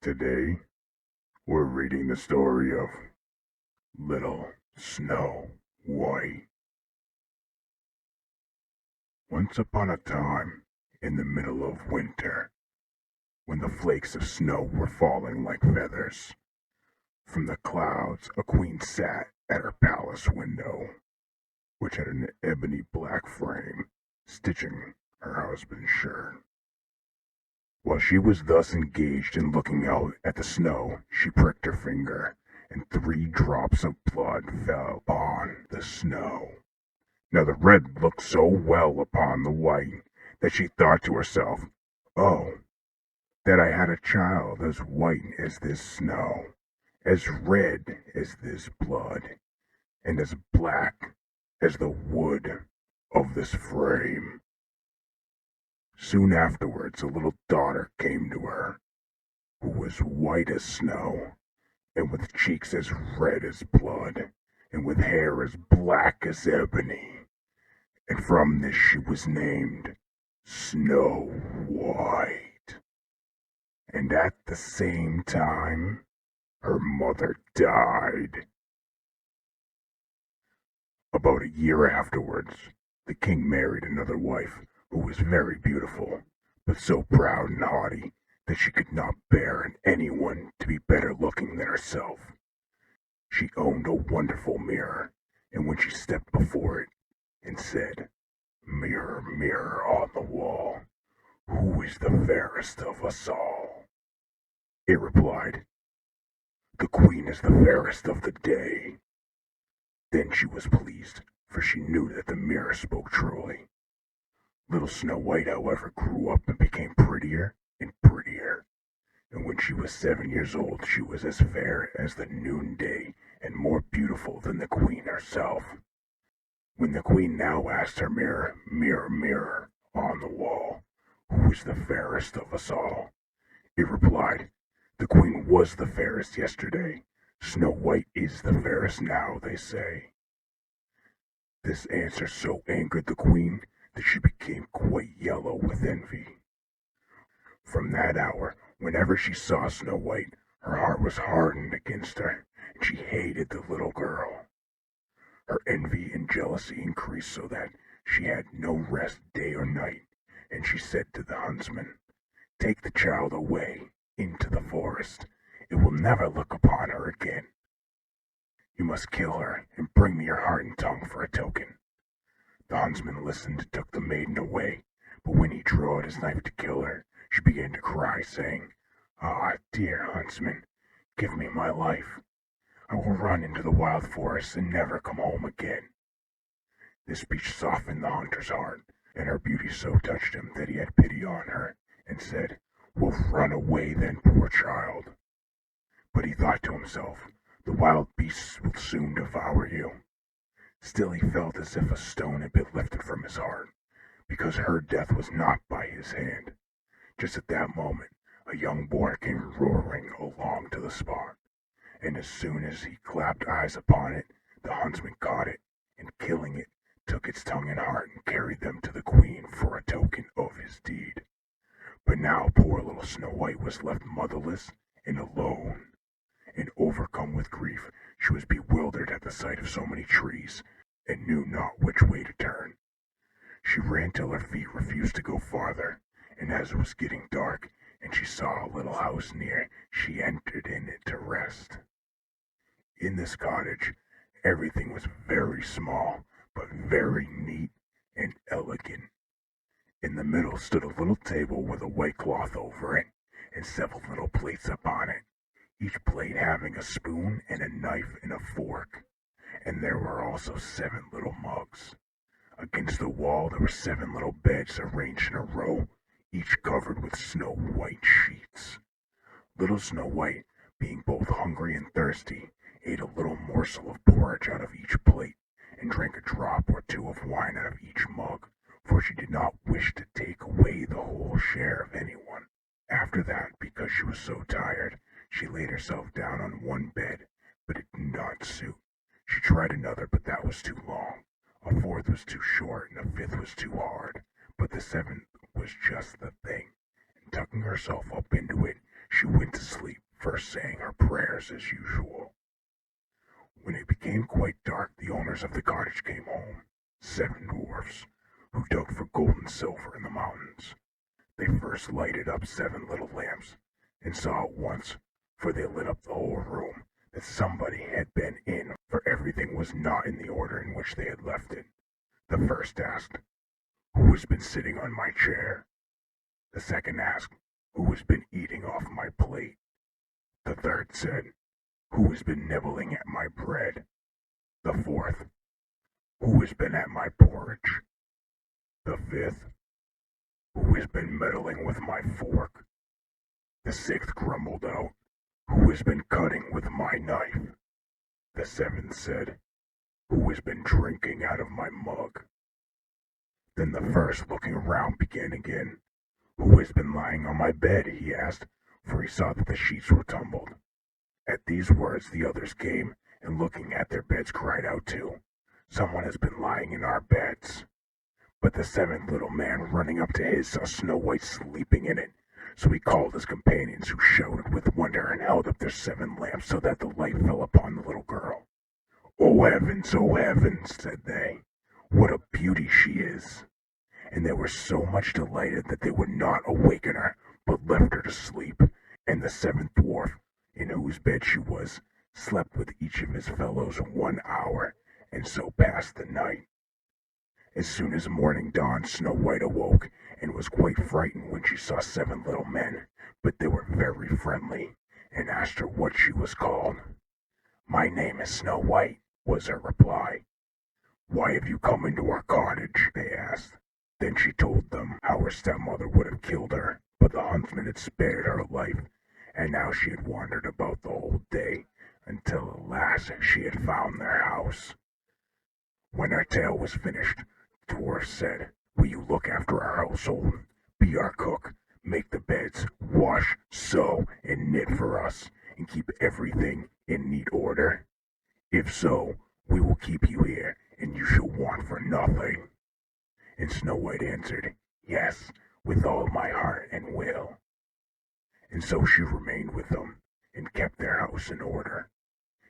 Today, we're reading the story of Little Snow White. Once upon a time, in the middle of winter, when the flakes of snow were falling like feathers from the clouds, a queen sat at her palace window, which had an ebony black frame, stitching her husband's shirt. While she was thus engaged in looking out at the snow, she pricked her finger, and 3 drops of blood fell upon the snow. Now the red looked so well upon the white that she thought to herself, "Oh, that I had a child as white as this snow, as red as this blood, and as black as the wood of this frame." Soon afterwards a little daughter came to her, who was white as snow, and with cheeks as red as blood, and with hair as black as ebony. And from this she was named Snow White. And at the same time, her mother died. About a year afterwards, the king married another wife who was very beautiful, but so proud and haughty that she could not bear anyone to be better looking than herself. She owned a wonderful mirror, and when she stepped before it and said, "Mirror, mirror on the wall, who is the fairest of us all?" it replied, "The queen is the fairest of the day." Then she was pleased, for she knew that the mirror spoke truly. Little Snow White, however, grew up and became prettier and prettier, and when she was 7 years old she was as fair as the noonday and more beautiful than the queen herself. When the queen now asked her mirror, "Mirror, mirror on the wall, who is the fairest of us all?" it replied, "The queen was the fairest yesterday. Snow White is the fairest now, they say." This answer so angered the queen that she became quite yellow with envy. From that hour, whenever she saw Snow White, her heart was hardened against her, and she hated the little girl. Her envy and jealousy increased so that she had no rest day or night, and she said to the huntsman, "Take the child away into the forest. It will never look upon her again. You must kill her and bring me her heart and tongue for a token." The huntsman listened and took the maiden away, but when he drew out his knife to kill her, she began to cry, saying, "Ah, dear huntsman, give me my life. I will run into the wild forest and never come home again." This speech softened the hunter's heart, and her beauty so touched him that he had pity on her, and said, "Well, run away then, poor child." But he thought to himself, "The wild beasts will soon devour you." Still he felt as if a stone had been lifted from his heart, because her death was not by his hand. Just at that moment, a young boar came roaring along to the spot, and as soon as he clapped eyes upon it, the huntsman caught it, and killing it, took its tongue and heart and carried them to the queen for a token of his deed. But now poor little Snow White was left motherless and alone, and overcome with grief, she was bewildered at the sight of so many trees, and knew not which way to turn. She ran till her feet refused to go farther, and as it was getting dark, and she saw a little house near, she entered in it to rest. In this cottage, everything was very small, but very neat and elegant. In the middle stood a little table with a white cloth over it, and several little plates upon it, each plate having a spoon and a knife and a fork, and there were also 7 little mugs. Against the wall there were 7 little beds arranged in a row, each covered with snow white sheets. Little Snow White, being both hungry and thirsty, ate a little morsel of porridge out of each plate, and drank a drop or 2 of wine out of each mug, for she did not wish to take away the whole share of anyone. After that, because she was so tired, she laid herself down on one bed, but it did not suit. She tried another, but that was too long. A fourth was too short, and a fifth was too hard, but the 7th was just the thing, and tucking herself up into it, she went to sleep. first saying her prayers as usual. When it became quite dark, the owners of the cottage came home, 7 dwarfs, who dug for gold and silver in the mountains. They first lighted up 7 little lamps, and saw at once, for they lit up the whole room, that somebody had been in, for everything was not in the order in which they had left it. The first asked, "Who has been sitting on my chair?" The second asked, "Who has been eating off my plate?" The third said, "Who has been nibbling at my bread?" The fourth, "Who has been at my porridge?" The fifth, "Who has been meddling with my fork?" The sixth grumbled out, "Who has been cutting with my knife?" The seventh said, "Who has been drinking out of my mug?" Then the first, looking around, began again. "Who has been lying on my bed?" he asked, for he saw that the sheets were tumbled. At these words the others came, and looking at their beds cried out too, "Someone has been lying in our beds." But the 7th little man, running up to his, saw Snow White sleeping in it. So he called his companions, who shouted with wonder and held up their 7 lamps so that the light fell upon the little girl. "Oh heavens," said they, "what a beauty she is!" And they were so much delighted that they would not awaken her, but left her to sleep. And the 7th dwarf, in whose bed she was, slept with each of his fellows 1 hour, and so passed the night. As soon as morning dawned, Snow White awoke, and was quite frightened when she saw 7 little men, but they were very friendly, and asked her what she was called. "My name is Snow White," was her reply. "Why have you come into our cottage?" they asked. Then she told them how her stepmother would have killed her, but the huntsman had spared her life, and now she had wandered about the whole day, until at last she had found their house. When her tale was finished, the dwarf said, "Will you look after our household, be our cook, make the beds, wash, sew, and knit for us, and keep everything in neat order? If so, we will keep you here, and you shall want for nothing." And Snow White answered, "Yes, with all my heart and will." And so she remained with them, and kept their house in order.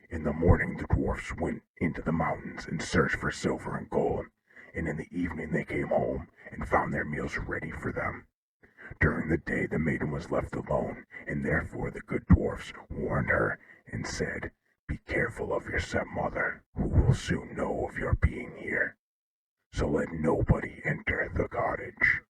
In the morning the dwarfs went into the mountains and searched for silver and gold, and in the evening they came home and found their meals ready for them. During the day the maiden was left alone, and therefore the good dwarfs warned her and said, "Be careful of your stepmother, who will soon know of your being here. So let nobody enter the cottage."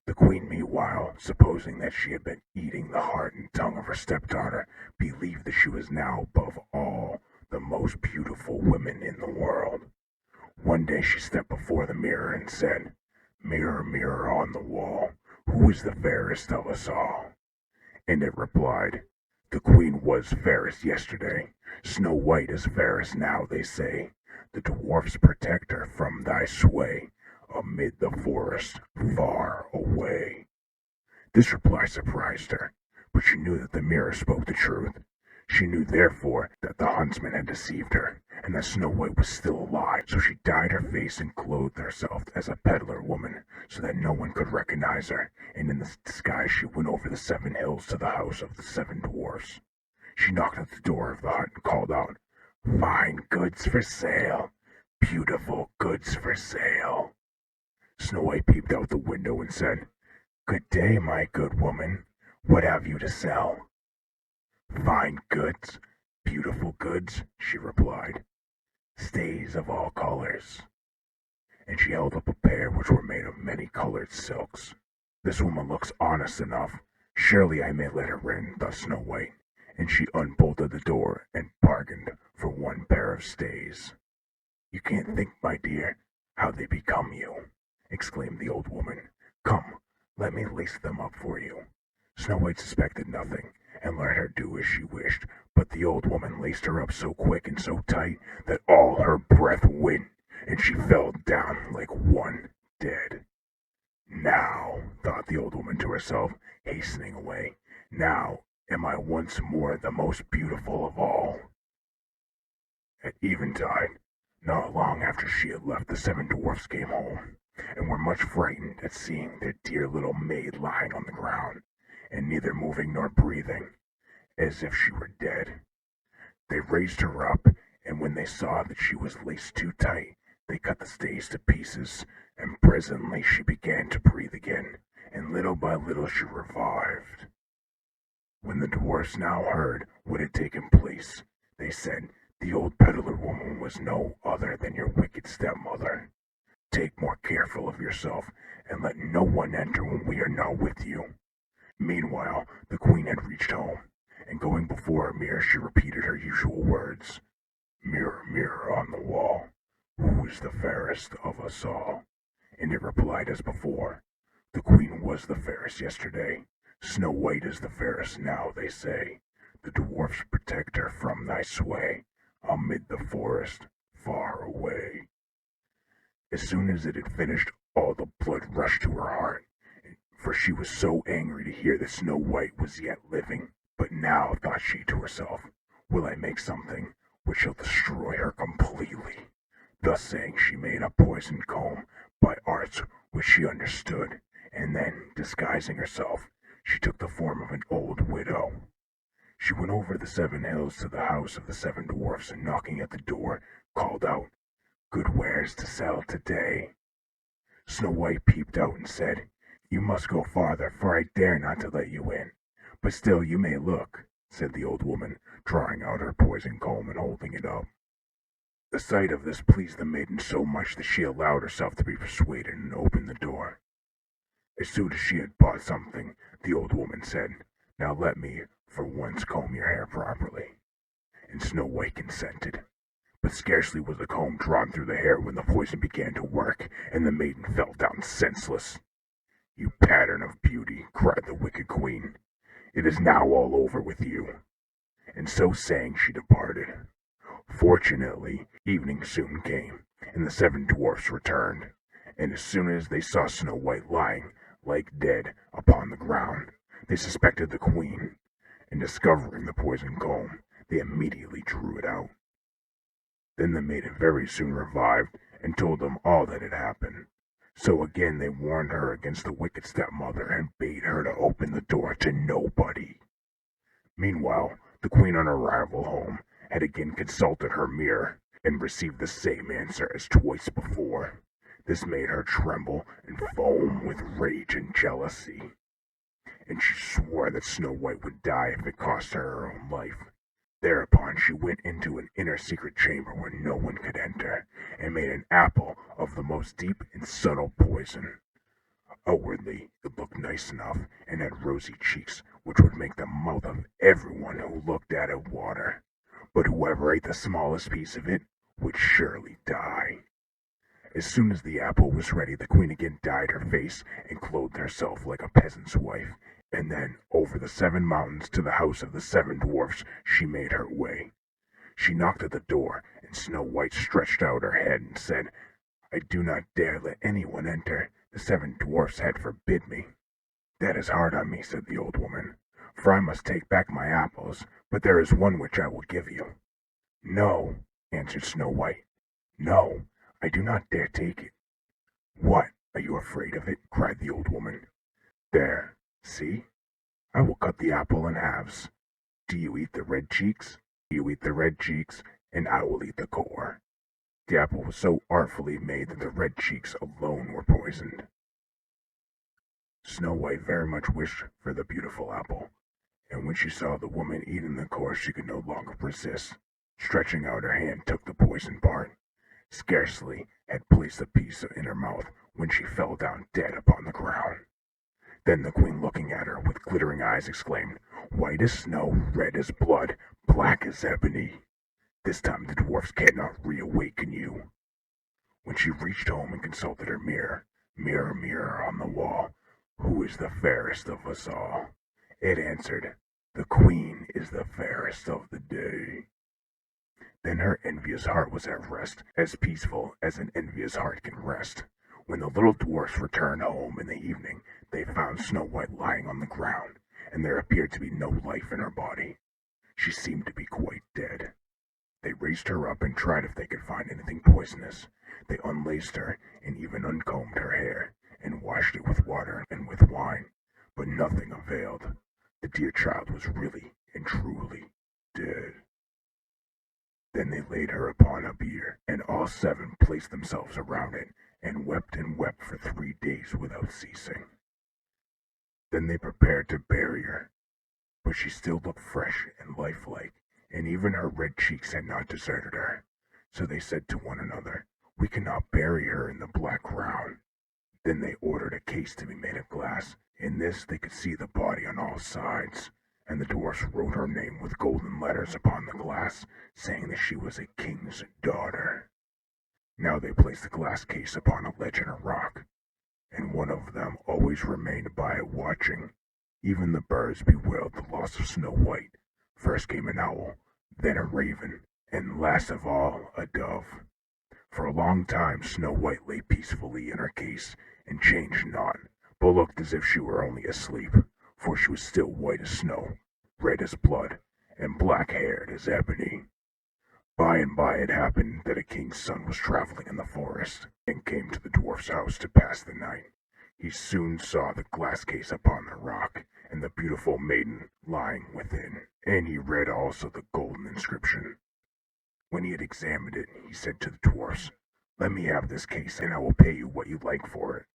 The queen, meanwhile, supposing that she had been eating the heart and tongue of her stepdaughter, believed that she was now above all the most beautiful women in the world. One day she stepped before the mirror and said, "Mirror, mirror on the wall, who is the fairest of us all?" And it replied, "The queen was fairest yesterday, Snow White is fairest now, they say. The dwarfs protect her from thy sway, amid the forest far away." This reply surprised her, but she knew that the mirror spoke the truth. She knew therefore that the huntsman had deceived her, and that Snow White was still alive, so she dyed her face and clothed herself as a peddler woman, so that no one could recognize her, and in this disguise she went over the 7 hills to the house of the 7 dwarfs. She knocked at the door of the hut and called out, "Fine goods for sale, beautiful goods for sale." Snow White peeped out the window and said, "Good day, my good woman. What have you to sell?" "Fine goods, beautiful goods," she replied. "Stays of all colors." And she held up a pair which were made of many-colored silks. "This woman looks honest enough. Surely I may let her in," thought Snow White, and she unbolted the door and bargained for 1 pair of stays. "You can't think, my dear, how they become you," exclaimed the old woman. "Come, let me lace them up for you." Snow White suspected nothing, and let her do as she wished, but the old woman laced her up so quick and so tight that all her breath went, and she fell down like one dead. "Now," thought the old woman to herself, hastening away, "now am I once more the most beautiful of all." At eventide, not long after she had left, the 7 dwarfs came home, and were much frightened at seeing their dear little maid lying on the ground, and neither moving nor breathing. as if she were dead. They raised her up, and when they saw that she was laced too tight, they cut the stays to pieces, and presently she began to breathe again, and little by little she revived. When the dwarfs now heard what had taken place, they said, "The old peddler woman was no other than your wicked stepmother. Take more careful of yourself, and let no one enter when we are not with you." Meanwhile, the queen had reached home, and going before a mirror she repeated her usual words. "Mirror, mirror on the wall, who is the fairest of us all?" And it replied as before, "The queen was the fairest yesterday. Snow White is the fairest now, they say. The dwarfs protect her from thy sway, amid the forest, far away." As soon as it had finished, all the blood rushed to her heart, for she was so angry to hear that Snow White was yet living. But now, thought she to herself, will I make something which shall destroy her completely. Thus saying, she made a poisoned comb by arts which she understood, and then, disguising herself, she took the form of an old widow. She went over the 7 hills to the house of the 7 dwarfs, and knocking at the door, called out, "Good wares to sell today." Snow White peeped out and said, "You must go farther, for I dare not to let you in. But still you may look," said the old woman, drawing out her poisoned comb and holding it up. The sight of this pleased the maiden so much that she allowed herself to be persuaded and opened the door. As soon as she had bought something, the old woman said, "Now let me for once comb your hair properly." And Snow White consented. But scarcely was the comb drawn through the hair when the poison began to work, and the maiden fell down senseless. "You pattern of beauty," cried the wicked queen, "it is now all over with you." And so saying, she departed. Fortunately, evening soon came, and the 7 dwarfs returned, and as soon as they saw Snow White lying, like dead, upon the ground, they suspected the queen, and discovering the poisoned comb, they immediately drew it out. Then the maiden very soon revived, and told them all that had happened. So again they warned her against the wicked stepmother, and bade her to open the door to nobody. Meanwhile, the queen on arrival home had again consulted her mirror, and received the same answer as twice before. This made her tremble and foam with rage and jealousy, and she swore that Snow White would die if it cost her her own life. Thereupon she went into an inner secret chamber where no one could enter, and made an apple of the most deep and subtle poison. Outwardly it looked nice enough, and had rosy cheeks which would make the mouth of everyone who looked at it water, but whoever ate the smallest piece of it would surely die. As soon as the apple was ready, the queen again dyed her face and clothed herself like a peasant's wife, and then over the 7 mountains to the house of the 7 dwarfs she made her way. She knocked at the door, and Snow White stretched out her head and said, "I do not dare let anyone enter. The 7 dwarfs had forbid me." "That is hard on me," said the old woman, "for I must take back my apples, but there is one which I will give you." "No," answered Snow White. "No, I do not dare take it." "What, are you afraid of it?" cried the old woman. "There, see, I will cut the apple in halves. Do you eat the red cheeks? You eat the red cheeks, and I will eat the core." The apple was so artfully made that the red cheeks alone were poisoned. Snow White very much wished for the beautiful apple, and when she saw the woman eating the core she could no longer resist. Stretching out her hand, took the poisoned part. Scarcely had placed the piece in her mouth when she fell down dead upon the ground. Then the queen, looking at her with glittering eyes, exclaimed, "White as snow, red as blood, black as ebony. This time the dwarfs cannot reawaken you." When she reached home and consulted her mirror, "Mirror, mirror on the wall, who is the fairest of us all?" it answered, "The queen is the fairest of the day." Then her envious heart was at rest, as peaceful as an envious heart can rest. When the little dwarfs returned home in the evening, they found Snow White lying on the ground, and there appeared to be no life in her body. She seemed to be quite dead. They raised her up and tried if they could find anything poisonous. They unlaced her and even uncombed her hair, and washed it with water and with wine, but nothing availed. The dear child was really and and truly dead. Then they laid her upon a bier, and all 7 placed themselves around it, and wept for 3 days without ceasing. Then they prepared to bury her, but she still looked fresh and lifelike, and even her red cheeks had not deserted her. So they said to one another, "We cannot bury her in the black ground." Then they ordered a case to be made of glass. In this they could see the body on all sides, and the dwarfs wrote her name with golden letters upon the glass, saying that she was a king's daughter. Now they placed the glass case upon a ledge in a rock, and one of them always remained by it watching. Even the birds bewailed the loss of Snow White. First came an owl, then a raven, and last of all a dove. For a long time Snow White lay peacefully in her case, and changed not, but looked as if she were only asleep, for she was still white as snow, red as blood, and black-haired as ebony. By and by it happened that a king's son was traveling in the forest, and came to the dwarf's house to pass the night. He soon saw the glass case upon the rock, and the beautiful maiden lying within, and he read also the golden inscription. When he had examined it, he said to the dwarfs, "Let me have this case, and I will pay you what you like for it."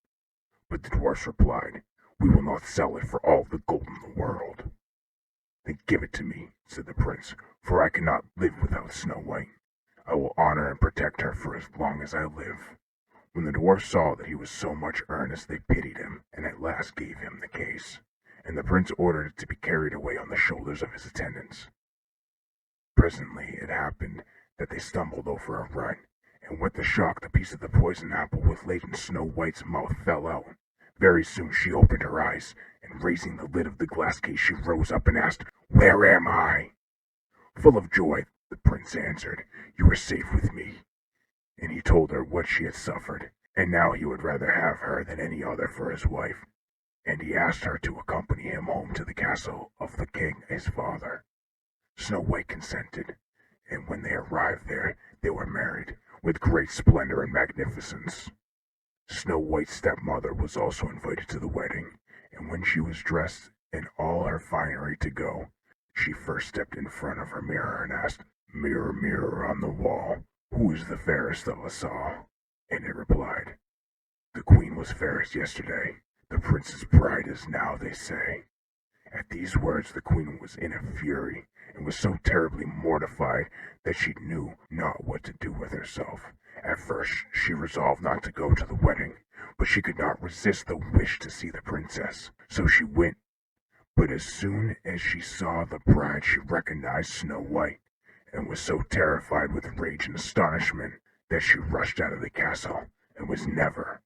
But the dwarfs replied, "We will not sell it for all the gold in the world." "Then give it to me," said the prince, "for I cannot live without Snow White. I will honor and protect her for as long as I live." When the dwarfs saw that he was so much earnest, they pitied him, and at last gave him the case, and the prince ordered it to be carried away on the shoulders of his attendants. Presently it happened that they stumbled over a rut, and with the shock the piece of the poison apple which lay in Snow White's mouth fell out. Very soon she opened her eyes, and raising the lid of the glass case she rose up and asked, "Where am I?" Full of joy, the prince answered, "You are safe with me." And he told her what she had suffered, and now he would rather have her than any other for his wife, and he asked her to accompany him home to the castle of the king his father. Snow White consented, and when they arrived there, they were married, with great splendor and magnificence. Snow White's stepmother was also invited to the wedding, and when she was dressed in all her finery to go, she first stepped in front of her mirror and asked, "Mirror, mirror on the wall, who is the fairest of us all?" And it replied, "The queen was fairest yesterday, the prince's bride is now, they say." At these words the queen was in a fury, and was so terribly mortified that she knew not what to do with herself. At first she resolved not to go to the wedding, but she could not resist the wish to see the princess, so she went. But as soon as she saw the bride she recognized Snow White, and was so terrified with rage and astonishment that she rushed out of the castle, and was never